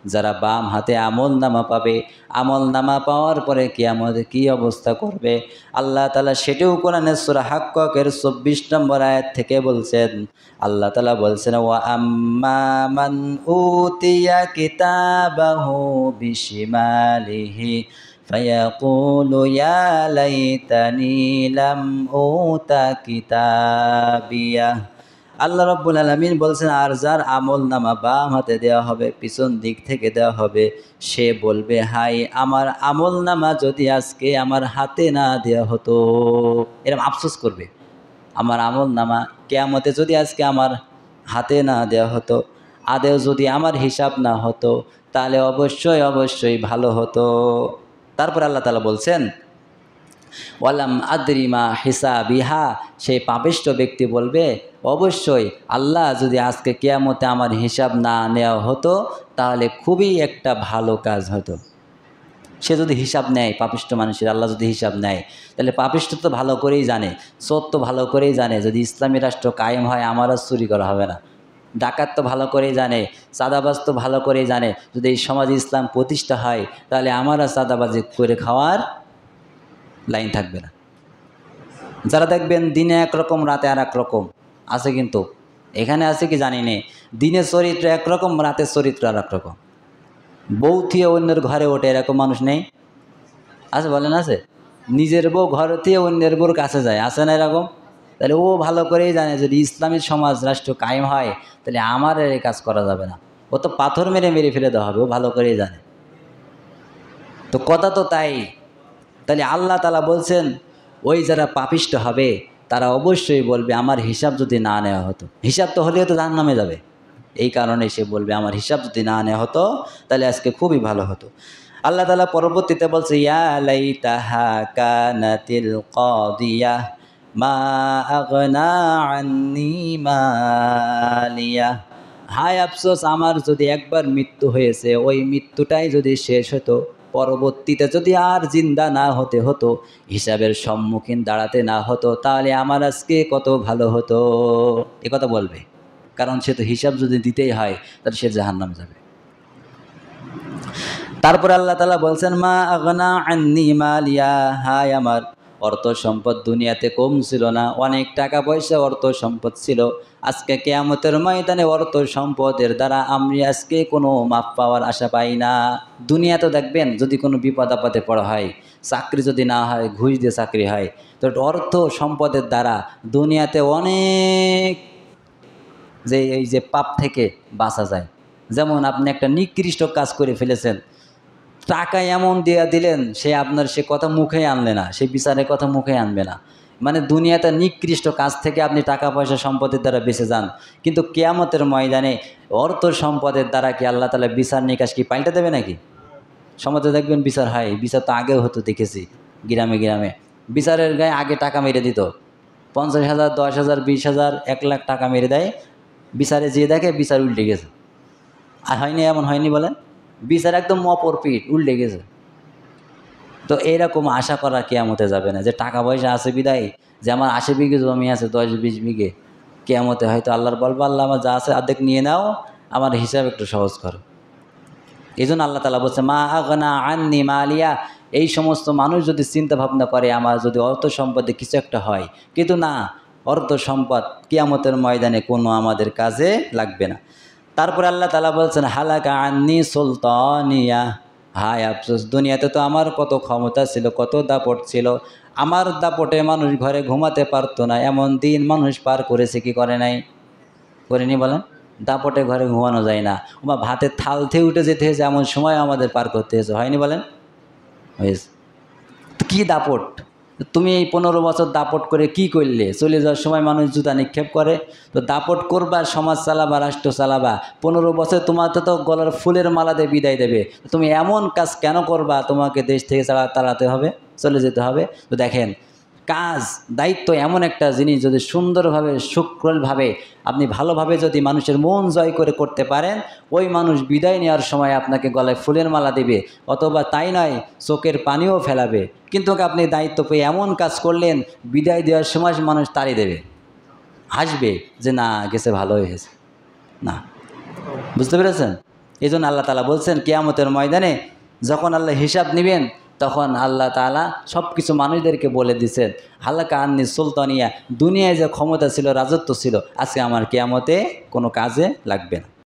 যারা বাম হাতে আমল নামা পাবে, আমল নামা পাওয়ার পরে কিয়ামতে কী অবস্থা করবে আল্লাহ তাআলা সেটাও কোরআনে সূরা হাক্কাকের ২৪ নম্বর আয়াত থেকে বলছেন। আল্লাহ তাআলা বলছেন, ওয়া আম্মা মান উতিয়া কিতাবাহু বিশিমালিহি ফায়াকুলু ইয়া লাইতানি লাম উতা কিতাবিয়া। আল্লাহ রাব্বুল আলামিন বলছেন, আর যার আমল নামা বাম হাতে দেওয়া হবে, পিছন দিক থেকে দেওয়া হবে, সে বলবে, হাই আমার আমল নামা যদি আজকে আমার হাতে না দেওয়া হতো। এরকম আফসোস করবে, আমার আমল নামা কিয়ামতে যদি আজকে আমার হাতে না দেওয়া হতো, আদেও যদি আমার হিসাব না হতো, তাহলে অবশ্যই অবশ্যই ভালো হতো। তারপর আল্লাহ তাআলা বলছেন, ওয়ালাম আদরিমা হিসাবিহা, সেই পাপিষ্ঠ ব্যক্তি বলবে, অবশ্যই আল্লাহ যদি আজকে কিয়ামতে আমার হিসাব না নেওয়া হতো তাহলে খুবই একটা ভালো কাজ হতো। সে যদি হিসাব নেয়, পাপিষ্ঠ মানুষের আল্লাহ যদি হিসাব নেয়, তাহলে পাপিষ্ঠ তো ভালো করেই জানে, চোর তো ভালো করেই জানে যদি ইসলামী রাষ্ট্র কায়েম হয় আমার আর চুরি করা হবে না। ডাকাত তো ভালো করেই জানে, চাঁদাবাজ তো ভালো করেই জানে যদি এই সমাজে ইসলাম প্রতিষ্ঠা হয় তাহলে আমার আর চাঁদাবাজি করে খাওয়ার লাইন থাকবে না। যারা দেখবেন দিনে একরকম রাতে আর এক রকম আছে, কিন্তু এখানে আছে কি জানি নে, দিনের চরিত্র একরকম, রাতের চরিত্র আর এক রকম। বউ থিয়ে অন্যের ঘরে ওঠে এরকম মানুষ নেই? আছে, বলেন আছে? নিজের বউ ঘরে থিয়ে অন্যের বউর কাছে যায়, আছে না এরকম? তাহলে ও ভালো করেই জানে যদি ইসলামী সমাজ রাষ্ট্র কায়েম হয় তাহলে আমার এই কাজ করা যাবে না, ও তো পাথর মেরে মেরে ফেলে দেওয়া হবে, ও ভালো করেই জানে। তো কথা তো তাই। তাহলে আল্লাহ তাআলা বলছেন, ওই যারা পাপিষ্ঠ হবে তারা অবশ্যই বলবে আমার হিসাব যদি না নেওয়া হতো। হিসাব তো হলেও তো জাহান্নামে যাবে, এই কারণে সে বলবে আমার হিসাব যদি না নেওয়া হতো তাহলে আজকে খুবই ভালো হতো। আল্লাহ তাআলা পরবর্তীতে বলছে, ইয়া লাইতাহা কানাতিল কাদিয়া মা আগনা আন্নি মালিয়া। হায় আফসোস, আমার যদি একবার মৃত্যু হয়েছে, ওই মৃত্যুটাই যদি শেষ হতো, পরবর্তীতে যদি আর জিন্দা না হতে হতো, হিসাবের সম্মুখীন দাঁড়াতে না হতো, তাহলে আমার আজকে কত ভালো হতো। কথা বলবে, কারণ সে তো হিসাব যদি দিতেই হয় তাহলে সে জাহান্নামে যাবে। তারপর আল্লাহ তাআলা বলছেন, মা আগনা আন্নি মালিয়া, হায় আমার অর্থ সম্পদ দুনিয়াতে কম ছিল না, অনেক টাকা পয়সা অর্থ সম্পদ ছিল। আজকে কিয়ামতের ময়দানে অর্থ সম্পদের দ্বারা আমি আজকে কোনো মাপ পাওয়ার আশা পাই না। দুনিয়াতে দেখবেন যদি কোনো বিপদ আপদে পড়া হয়, চাকরি যদি না হয়, ঘুষ দিয়ে চাকরি হয়, তো অর্থ সম্পদের দ্বারা দুনিয়াতে অনেক এই যে পাপ থেকে বাঁচা যায়। যেমন আপনি একটা নিকৃষ্ট কাজ করে ফেলেছেন, টাকা এমন দিয়ে দিলেন, সে কথা মুখে আনলে না, সে বিচারের কথা মুখে আনবে না। মানে দুনিয়াতে নিকৃষ্ট কাজ থেকে আপনি টাকা পয়সা সম্পদের দ্বারা বেঁচে যান, কিন্তু কিয়ামতের ময়দানে অর্থ সম্পদের দ্বারা কি আল্লাহ তাআলা বিচার নিকাশ কি পাল্টে দেবে নাকি? সমাজে দেখবেন বিচার হয়, বিচার তো আগেও হতো, দেখেছি গ্রামে গ্রামে বিচারের গায়ে আগে টাকা মেরে দিত, 50,000, 10,000, 20,000, 1,00,000 টাকা মেরে দেয়, বিচারে যেয়ে দেখে বিচার উল্টে গেছে। আর হয়নি, এমন হয়নি বলেন? বিচার একদম অপর পিঠ উল্টে গেছে। তো এইরকম আশা করা কিয়ামতে যাবে না যে টাকা পয়সা আছে বিদায়, যে আমার 80 বিঘে জমি আছে, 10-20 বিঘে, কিয়ামতে হয়তো আল্লাহর বলবো, আল্লাহ আমার যা আছে অর্ধেক নিয়ে নাও, আমার হিসাব একটু সহজ করো। এই জন্য আল্লাহ তাআলা বলছে, মা আগনা আন্নি মালিয়া, এই সমস্ত মানুষ যদি চিন্তা ভাবনা করে আমার যদি অর্থ সম্পদে কিছু একটা হয়, কিন্তু না, অর্থ সম্পদ কিয়ামতের ময়দানে কোনো আমাদের কাজে লাগবে না। তারপরে আল্লাহ তাআলা বলছেন, হালাকা আন্নি সুলতানিয়া, হায় আফসোস, দুনিয়াতে তো আমার কত ক্ষমতা ছিল, কত দাপট ছিল, আমার দাপটে মানুষ ঘরে ঘুমাতে পারতো না, এমন দিন মানুষ পার করেছে কি করে নাই? করেনি বলেন? দাপটে ঘরে ঘুমানো যায় না, বা ভাতের থাল থেকে উঠে যেতে হয়েছে, এমন সময় আমাদের পার করতে হয়েছে, হয়নি বলেন? হয়েছে। কী দাপট! তুমি এই 15 বছর দাপট করে কি করলে? চলে যাওয়ার সময় মানুষ জুতা নিক্ষেপ করে, তো দাপট করবা, সমাজ চালাবা, রাষ্ট্র চালাবা, 15 বছর তোমার তো গলার ফুলের মালা দিয়ে বিদায় দেবে, তুমি এমন কাজ কেন করবা? তোমাকে দেশ থেকে তাড়াতে হবে, চলে যেতে হবে। তো দেখেন, কাজ দায়িত্ব এমন একটা জিনিস, যদি সুন্দরভাবে সুক্রলভাবে আপনি ভালোভাবে যদি মানুষের মন জয় করে করতে পারেন, ওই মানুষ বিদায় নেওয়ার সময় আপনাকে গলায় ফুলের মালা দেবে, অথবা তাই নয় চোখের পানিও ফেলাবে। কিন্তু আপনি দায়িত্ব পেয়ে এমন কাজ করলেন, বিদায় দেওয়ার সময় মানুষ তাড়ি দেবে, হাসবে যে না গেছে, ভালো হয়েছে। না, বুঝতে পেরেছেন? এই জন্য আল্লাহ তাআলা বলছেন কিয়ামতের ময়দানে যখন আল্লাহ হিসাব নেবেন তখন আল্লাহ তাআলা সব কিছু মানুষদেরকে বলে দিছেন হালাকা আন্নি সুলতানিয়া, দুনিয়ায় যে ক্ষমতা ছিল রাজত্ব ছিল আজকে আমার কিয়ামতে কোনো কাজে লাগবে না।